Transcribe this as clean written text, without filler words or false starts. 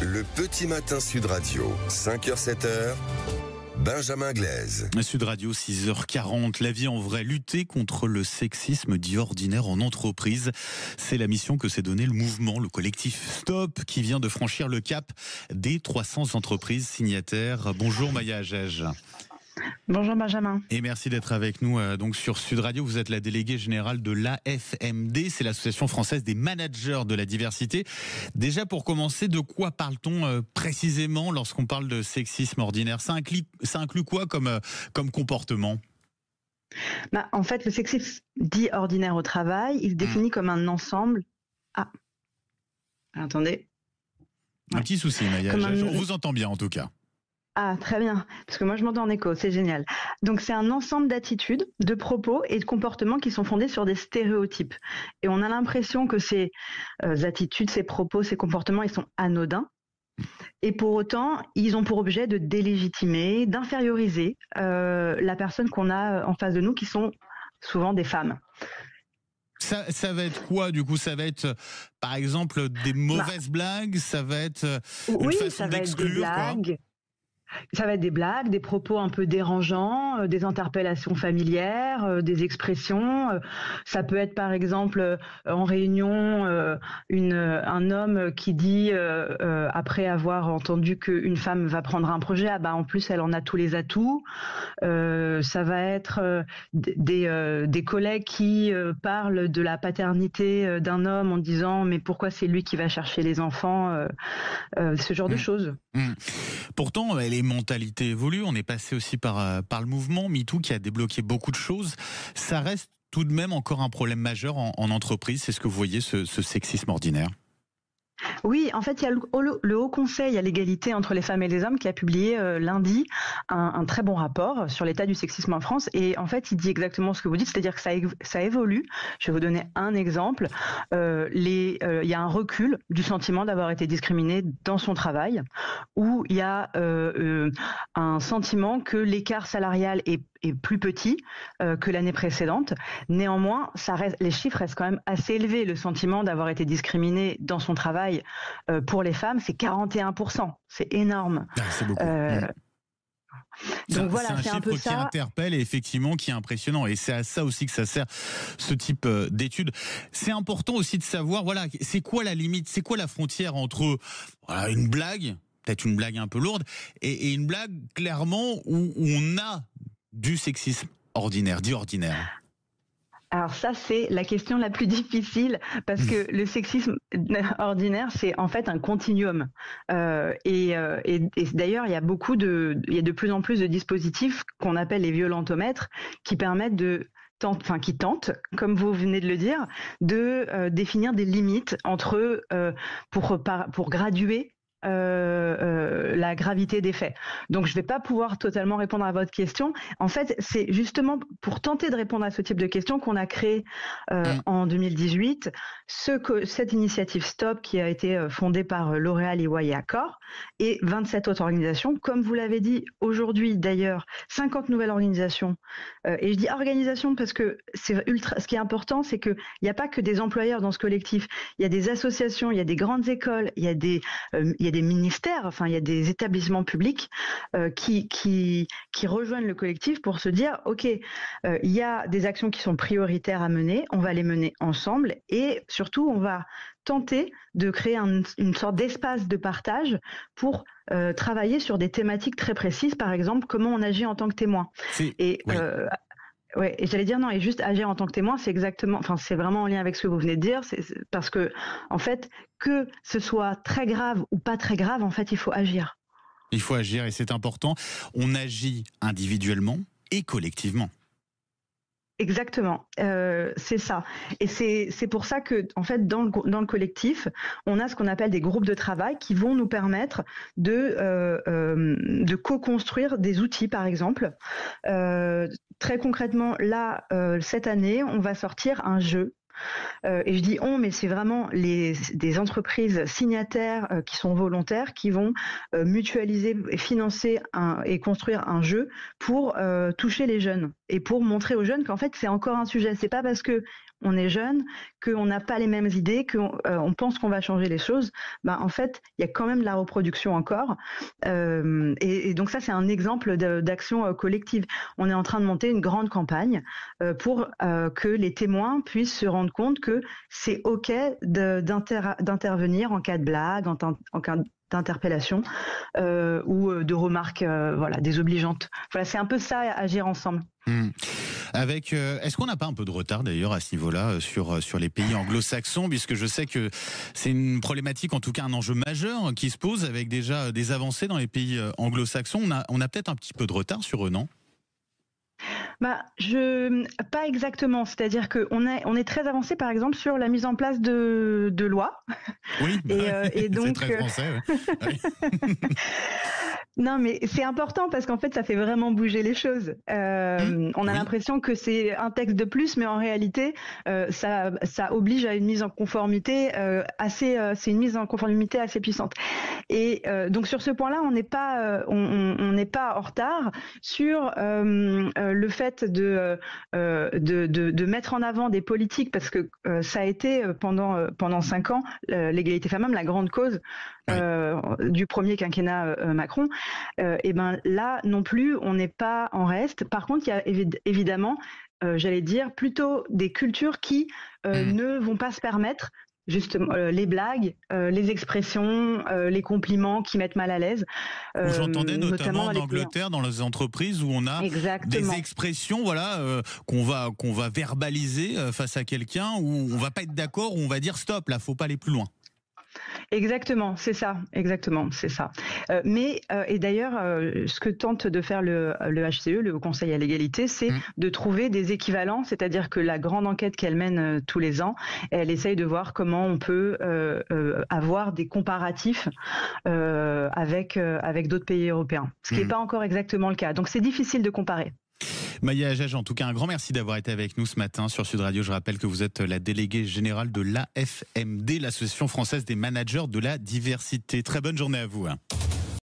Le petit matin Sud Radio, 5h-7h, Benjamin Glaise. Sud Radio, 6h40, la vie en vrai, lutter contre le sexisme dit ordinaire en entreprise. C'est la mission que s'est donnée le mouvement, le collectif Stop, qui vient de franchir le cap des 300 entreprises signataires. Bonjour Maya Agege. Bonjour Benjamin. Et merci d'être avec nous donc sur Sud Radio. Vous êtes la déléguée générale de l'AFMD, c'est l'Association française des managers de la diversité. Déjà pour commencer, de quoi parle-t-on précisément lorsqu'on parle de sexisme ordinaire ? Ça inclut quoi comme comportement ? En fait, le sexisme dit ordinaire au travail, il se définit comme un ensemble... Attendez. Un petit souci, Maya. On vous entend bien en tout cas. Ah, très bien, parce que moi je m'entends en écho, c'est génial. Donc c'est un ensemble d'attitudes, de propos et de comportements qui sont fondés sur des stéréotypes. Et on a l'impression que ces attitudes, ces propos, ces comportements, ils sont anodins. Et pour autant, ils ont pour objet de délégitimer, d'inférioriser la personne qu'on a en face de nous, qui sont souvent des femmes. Ça va être quoi du coup ? Ça va être par exemple des mauvaises blagues ? Ça va être une façon d'exclure, quoi ? Ça va être des blagues, des propos un peu dérangeants, des interpellations familières, des expressions. Ça peut être par exemple en réunion un homme qui dit après avoir entendu qu'une femme va prendre un projet, en plus elle en a tous les atouts. Ça va être des collègues qui parlent de la paternité d'un homme en disant mais pourquoi c'est lui qui va chercher les enfants, ce genre de choses. Pourtant, les mentalités évoluent. On est passé aussi par le mouvement MeToo qui a débloqué beaucoup de choses. Ça reste tout de même encore un problème majeur en entreprise. C'est ce que vous voyez, ce sexisme ordinaire ? Oui, en fait, il y a le Haut Conseil à l'égalité entre les femmes et les hommes qui a publié lundi un très bon rapport sur l'état du sexisme en France. Et en fait, il dit exactement ce que vous dites, c'est-à-dire que ça évolue. Je vais vous donner un exemple. Il y a un recul du sentiment d'avoir été discriminé dans son travail, où il y a un sentiment que l'écart salarial est plus petit que l'année précédente. Néanmoins, les chiffres restent quand même assez élevés. Le sentiment d'avoir été discriminé dans son travail pour les femmes, c'est 41%. C'est énorme. C'est beaucoup. Donc voilà, c'est un chiffre qui interpelle et effectivement qui est impressionnant. Et c'est à ça aussi que ça sert, ce type d'études. C'est important aussi de savoir, c'est quoi la limite, c'est quoi la frontière entre une blague, peut-être une blague un peu lourde, et une blague clairement où on a du sexisme ordinaire, dit ordinaire. Alors ça, c'est la question la plus difficile parce que le sexisme ordinaire, c'est en fait un continuum. Et d'ailleurs, il y a de plus en plus de dispositifs qu'on appelle les violentomètres qui permettent qui tentent, comme vous venez de le dire, de définir des limites pour graduer la gravité des faits. Donc je ne vais pas pouvoir totalement répondre à votre question. En fait, c'est justement pour tenter de répondre à ce type de questions qu'on a créé en 2018 cette initiative Stop qui a été fondée par L'Oréal, EY et Accor et 27 autres organisations. Comme vous l'avez dit, aujourd'hui d'ailleurs, 50 nouvelles organisations. Et je dis organisations parce que ce qui est important, c'est qu'il n'y a pas que des employeurs dans ce collectif. Il y a des associations, il y a des grandes écoles, il y a des ministères, il y a des établissements publics qui rejoignent le collectif pour se dire ok, il y a des actions qui sont prioritaires à mener, on va les mener ensemble et surtout on va tenter de créer une sorte d'espace de partage pour travailler sur des thématiques très précises, par exemple comment on agit en tant que témoin. Et j'allais dire et juste agir en tant que témoin, c'est vraiment en lien avec ce que vous venez de dire, c'est parce que en fait, que ce soit très grave ou pas très grave, en fait, il faut agir. Il faut agir et c'est important. On agit individuellement et collectivement. Exactement, c'est ça. Et c'est pour ça que, en fait, dans le collectif, on a ce qu'on appelle des groupes de travail qui vont nous permettre de co-construire des outils, par exemple. Très concrètement, là, cette année, on va sortir un jeu. Et je dis on, mais c'est vraiment des entreprises signataires qui sont volontaires, qui vont mutualiser et financer et construire un jeu pour toucher les jeunes et pour montrer aux jeunes qu'en fait c'est encore un sujet. C'est pas parce que on est jeune, qu'on n'a pas les mêmes idées, qu'on pense qu'on va changer les choses, en fait, il y a quand même de la reproduction encore. Et donc ça, c'est un exemple d'action collective. On est en train de monter une grande campagne pour que les témoins puissent se rendre compte que c'est OK d'intervenir en cas de blague, en cas d'interpellation ou de remarques désobligeantes. Voilà, c'est un peu ça, agir ensemble. Est-ce qu'on n'a pas un peu de retard d'ailleurs à ce niveau-là sur les pays anglo-saxons, puisque je sais que c'est une problématique, en tout cas un enjeu majeur qui se pose avec déjà des avancées dans les pays anglo-saxons. On a peut-être un petit peu de retard sur eux, non ? Pas exactement. C'est-à-dire qu'on est très avancé, par exemple, sur la mise en place de lois. Oui, et donc, c'est très français. Ouais. Non, mais c'est important parce qu'en fait, ça fait vraiment bouger les choses. On a l'impression que c'est un texte de plus, mais en réalité, ça oblige à une mise en conformité c'est une mise en conformité assez puissante. Et donc sur ce point-là, on n'est pas en retard sur le fait de mettre en avant des politiques, parce que ça a été pendant 5 ans l'égalité femmes-hommes, la grande cause du premier quinquennat Macron. Et là non plus, on n'est pas en reste. Par contre, il y a évidemment, j'allais dire, plutôt des cultures qui ne vont pas se permettre justement les blagues, les expressions, les compliments qui mettent mal à l'aise. J'entendais notamment en Angleterre, dans les entreprises où on a des expressions qu'on va verbaliser face à quelqu'un, où on va pas être d'accord, où on va dire stop, là, faut pas aller plus loin. Exactement, c'est ça. Et d'ailleurs, ce que tente de faire le HCE, le Haut Conseil à l'égalité, c'est de trouver des équivalents, c'est-à-dire que la grande enquête qu'elle mène tous les ans, elle essaye de voir comment on peut avoir des comparatifs avec d'autres pays européens, ce qui n'est pas encore exactement le cas. Donc c'est difficile de comparer. Maya Hajjaj, en tout cas, un grand merci d'avoir été avec nous ce matin sur Sud Radio. Je rappelle que vous êtes la déléguée générale de l'AFMD, l'Association française des managers de la diversité. Très bonne journée à vous.